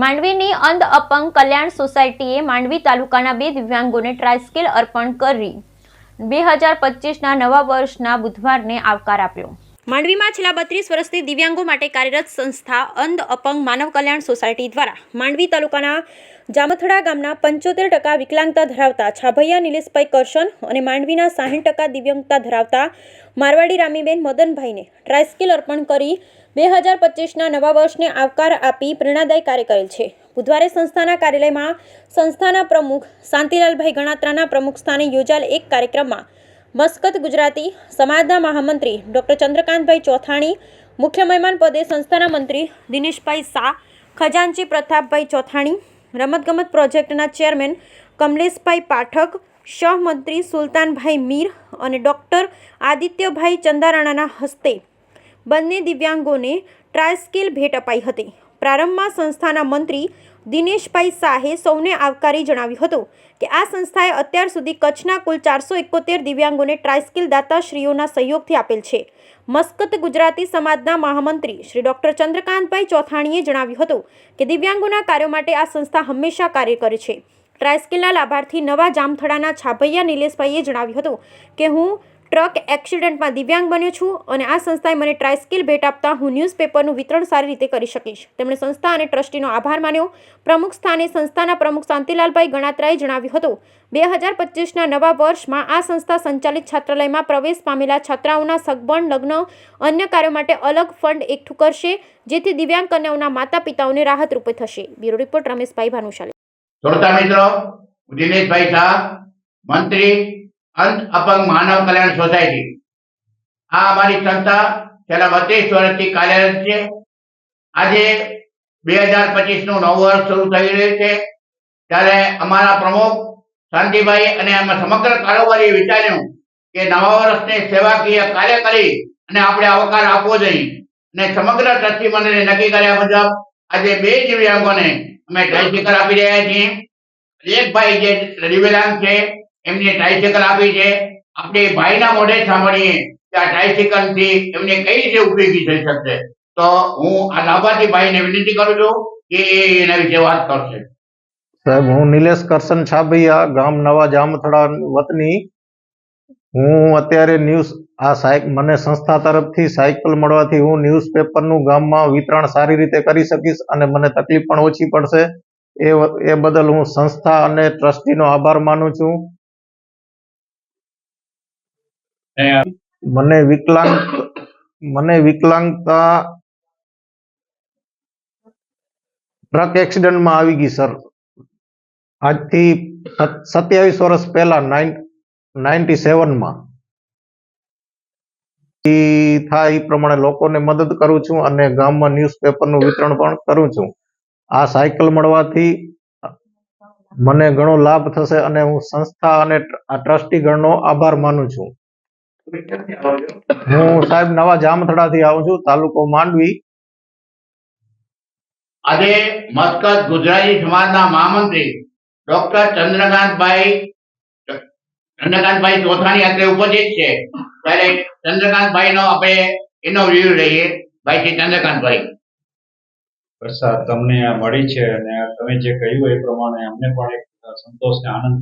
માંડવીની અંધ અપંગ કલ્યાણ સોસાયટીએ માંડવી તાલુકાના 2 દિવ્યાંગોને ટ્રાયસ્કિલ અર્પણ કરી 2025ના નવા વર્ષના બુધવારને આવકાર આપ્યો। માંડવીમાં છેલ્લા 32 વર્ષથી દિવ્યાંગો માટે કાર્યરત સંસ્થા અંધ અપંગ માનવ કલ્યાણ સોસાયટી દ્વારા માંડવી તાલુકાના જામથડા ગામના 75% વિકલાંગતા ધરાવતા છાભૈયા નિલેશભાઈ કરશન અને માંડવીના 60% દિવ્યાંગતા ધરાવતા મારવાડી રામીબેન મદનભાઈને ટ્રાયસ્કિલ અર્પણ કરી 2025ના નવા વર્ષને આવકાર આપી પ્રેરણાદાયી કાર્ય કરેલ છે। બુધવારે સંસ્થાના કાર્યાલયમાં સંસ્થાના પ્રમુખ શાંતિલાલભાઈ ગણાત્રાના પ્રમુખ સ્થાને યોજાયેલ એક કાર્યક્રમમાં મસ્કત ગુજરાતી સમાજના મહામંત્રી ડૉક્ટર ચંદ્રકાંતભાઈ ચોથાણી, મુખ્ય મહેમાન પદે સંસ્થાના મંત્રી દિનેશભાઈ શાહ, ખજાનચી પ્રતાપભાઈ ચોથાણી, રમતગમત પ્રોજેક્ટના ચેરમેન કમલેશભાઈ પાઠક, સહમંત્રી સુલતાનભાઈ મીર અને ડૉક્ટર આદિત્યભાઈ ચંદારાણાના હસ્તે બંને દિવ્યાંગોને ટ્રાયસ્કિલ ભેટ અપાઈ હતી। પ્રારંભમાં સંસ્થાના મંત્રી દિનેશભાઈ શાહે સૌને આવકારી જણાવ્યું હતું કે આ સંસ્થાએ અત્યાર સુધી કચ્છના કુલ 471 દિવ્યાંગોને ટ્રાયસ્કિલ દાતાશ્રીઓના સહયોગથી આપેલ છે। મસ્કત ગુજરાતી સમાજના મહામંત્રી શ્રી ડૉક્ટર ચંદ્રકાંતભાઈ ચોથાણીએ જણાવ્યું હતું કે દિવ્યાંગોના કાર્યો માટે આ સંસ્થા હંમેશા કાર્ય કરે છે। ટ્રાયસ્કિલના લાભાર્થી નવા જામથડાના છાભૈયા નિલેશભાઈએ જણાવ્યું હતું કે હું ટ્રક એક્સિડન્ટમાં દિવ્યાંગ બન્યો છું અને આ સંસ્થાએ મને ટ્રાયસ્કિલ ભેટ આપતા હું ન્યૂઝપેપરનું વિતરણ સારી રીતે કરી શકીશ। તેમણે સંસ્થા અને ટ્રસ્ટીનો આભાર માન્યો। પ્રમુખ સ્થાને સંસ્થાના પ્રમુખ શાંતિલાલભાઈ ગણાત્રાએ જણાવ્યું હતું 2025ના નવા વર્ષમાં આ સંસ્થા સંચાલિત છાત્રાલયમાં પ્રવેશ પામેલા છાત્રાઓના સગબણ, લગ્ન, અન્ય કાર્યો માટે અલગ ફંડ એકઠું કરશે, જેથી દિવ્યાંગ કન્યાઓના માતા પિતાઓને રાહતરૂપે થશે। Bureau report Rameshbhai Bhanushali. શ્રોતા મિત્રો, દિનેશભાઈ શાહ, મંત્રી અંધ અપંગ માનવ કલ્યાણ સોસાયટી, આ અમારી સંસ્થા છેલ્લા 32 વર્ષથી કાર્યરત છે। આજે 2025નું નવું વર્ષ શરૂ થઈ રહ્યું છે ત્યારે અમારા પ્રમુખ શાંતિભાઈ અને અમે સમગ્ર કારોબારી વિચાર્યું કે નવા વર્ષને સેવાકીય કાર્ય કરી અને આપણે આવકાર આપવો જોઈએ અને સમગ્ર ટ્રસ્ટી મંડળે નક્કી કર્યા મુજબ આજે 2 દિવ્યાંગોને અમે ટ્રાયસ્કિલ આપી રહ્યા છીએ। એક ભાઈ જે દિવ્યાંગ છે એમને ટ્રાયસ્કિલ આપી છે। આપણે ભાઈના મોઢે સાંભળીએ કે આ ટ્રાયસ્કિલ થી એમને કઈ રીતે ઉપયોગી થઈ શકશે, તો હું આ લાભાર્થી ભાઈને વિનંતી કરું છું કે એના વિશે વાત કરશે। સાહેબ, હું નિલેશ કરશન છાભૈયા, ગામ નવા જામથડા વતની। હું અત્યારે મને સંસ્થા તરફથી સાયકલ મળવાથી હું ન્યૂઝપેપરનું ગામમાં વિતરણ સારી રીતે કરી શકીશ અને મને તકલીફ પણ ઓછી પડશે। એ બદલ હું સંસ્થા અને ટ્રસ્ટીનો આભાર માનું છું। મને વિકલાંગતા ટ્રક એક્સિડન્ટમાં આવી ગઈ સર, આજથી 27 વર્ષ પહેલા 97માં થાય એ પ્રમાણે લોકોને મદદ કરું છું અને ગામમાં ન્યૂઝપેપરનું વિતરણ પણ કરું છું। આ સાયકલ મળવાથી મને ઘણો લાભ થશે અને હું સંસ્થા અને આ ટ્રસ્ટીગણનો આભાર માનું છું। હું સાહેબ નવા જામથડાથી આવું છું, તાલુકો માંડવી। આજે મસ્કત ગુજરાતી સમાજના મહામંત્રી ડૉક્ટર ચંદ્રકાંતભાઈ ચોથાણી અત્રે ઉપસ્થિત છે ત્યારે ચંદ્રકાંતભાઈનો આપણે એનો રિવ્યુ લઈએ। ભાઈ શ્રી ચંદ્રકાંતભાઈ। પ્રસાદ તમને મળી છે અને તમે જે કહ્યું એ પ્રમાણે અમને પણ એક સંતોષ ને આનંદ